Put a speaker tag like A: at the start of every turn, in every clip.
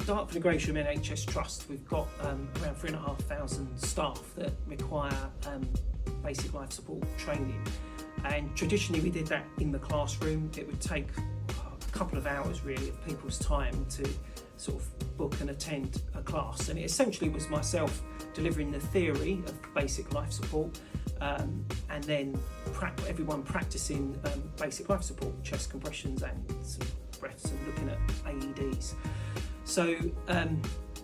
A: Dartford and Gravesham NHS Trust, we've got around 3,500 staff that require basic life support training, and traditionally we did that in the classroom. It would take a couple of hours really of people's time to sort of book and attend a class, and it essentially was myself delivering the theory of basic life support, and then everyone practicing basic life support, chest compressions and some breaths and looking at AEDs. So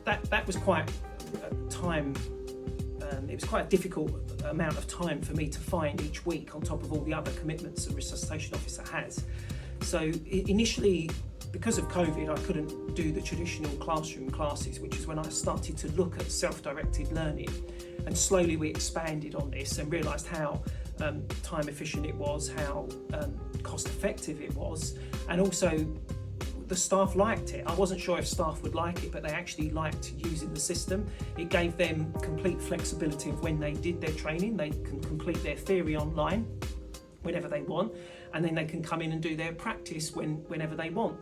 A: that was quite time. It was quite a difficult amount of time for me to find each week, on top of all the other commitments a resuscitation officer has. So initially, because of COVID, I couldn't do the traditional classroom classes, which is when I started to look at self-directed learning. And slowly we expanded on this and realised how time efficient it was, how cost effective it was, and also the staff liked it. I wasn't sure if staff would like it, but they actually liked using the system. It gave them complete flexibility of when they did their training. They can complete their theory online whenever they want, and then they can come in and do their practice whenever they want.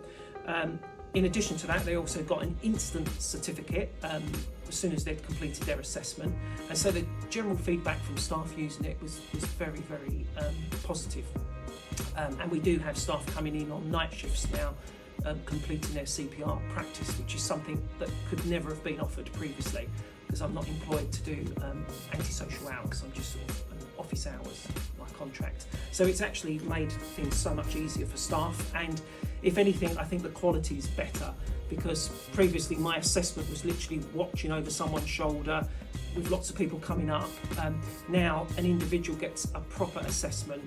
A: In addition to that, they also got an instant certificate as soon as they'd completed their assessment, and so the general feedback from staff using it was very, very positive. And we do have staff coming in on night shifts now, completing their CPR practice, which is something that could never have been offered previously, because I'm not employed to do antisocial hours. I'm just sort of office hours, my contract. So it's actually made things so much easier for staff, and if anything, I think the quality is better, because previously my assessment was literally watching over someone's shoulder with lots of people coming up. Now an individual gets a proper assessment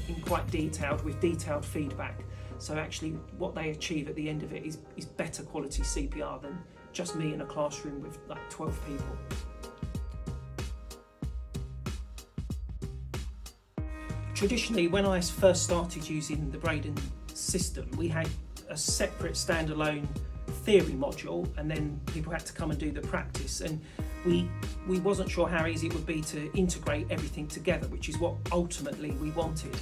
A: in quite detailed, with detailed feedback. So actually what they achieve at the end of it is better quality CPR than just me in a classroom with like 12 people. Traditionally, when I first started using the Brayden system, we had a separate standalone theory module, and then people had to come and do the practice, and we wasn't sure how easy it would be to integrate everything together, which is what ultimately we wanted.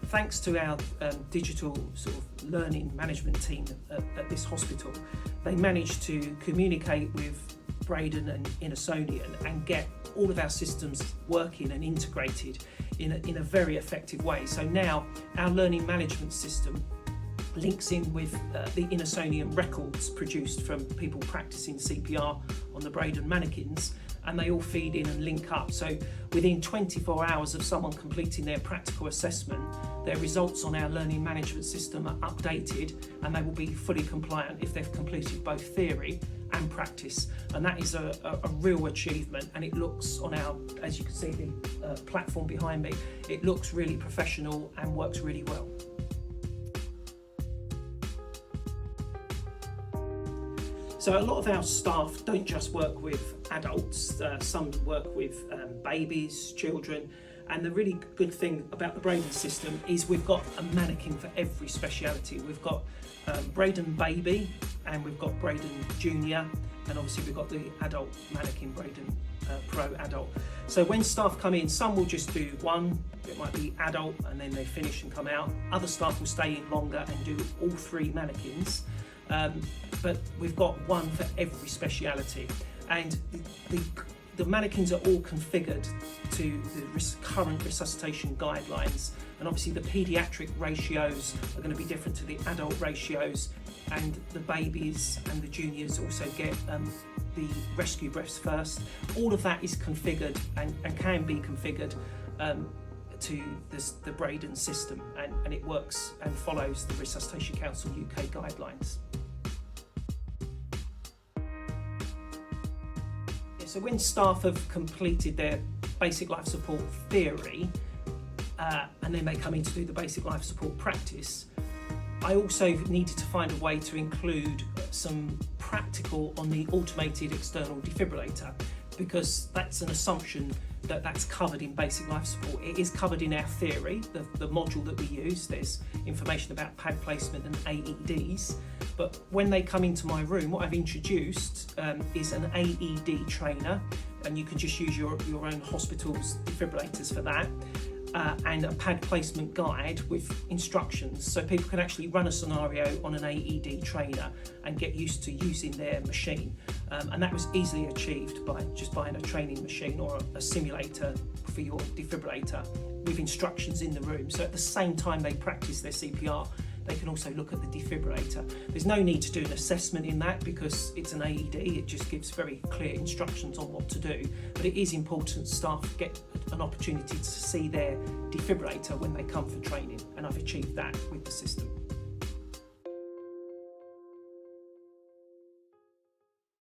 A: Thanks to our digital sort of learning management team at this hospital, they managed to communicate with Brayden and Innosonian and get all of our systems working and integrated in a very effective way. So now our learning management system links in with the Innosonian records produced from people practicing CPR on the Brayden mannequins, and they all feed in and link up. So within 24 hours of someone completing their practical assessment, their results on our learning management system are updated, and they will be fully compliant if they've completed both theory and practice. And that is a real achievement, and it looks on our, as you can see, the platform behind me, it looks really professional and works really well. So a lot of our staff don't just work with adults, some work with babies, children, and the really good thing about the Brayden system is we've got a mannequin for every speciality. We've got Brayden Baby, and we've got Brayden Junior, and obviously we've got the adult mannequin, Brayden Pro Adult. So when staff come in, some will just do one, it might be adult, and then they finish and come out. Other staff will stay in longer and do all three mannequins. But we've got one for every speciality, and the mannequins are all configured to the current resuscitation guidelines, and obviously the paediatric ratios are going to be different to the adult ratios, and the babies and the juniors also get the rescue breaths first. All of that is configured and can be configured to the Brayden system, and it works and follows the Resuscitation Council UK guidelines. So when staff have completed their basic life support theory, and then they come in to do the basic life support practice, I also needed to find a way to include some practical on the automated external defibrillator, because that's an assumption that that's covered in basic life support. It is covered in our theory, the module that we use. There's information about pad placement and AEDs, but when they come into my room, what I've introduced is an AED trainer, and you can just use your own hospital's defibrillators for that. and a pad placement guide with instructions, so people can actually run a scenario on an AED trainer and get used to using their machine. And that was easily achieved by just buying a training machine or a simulator for your defibrillator with instructions in the room. So at the same time they practice their CPR, they can also look at the defibrillator. There's no need to do an assessment in that because it's an AED, it just gives very clear instructions on what to do. But it is important staff get an opportunity to see their defibrillator when they come for training, and I've achieved that with the system.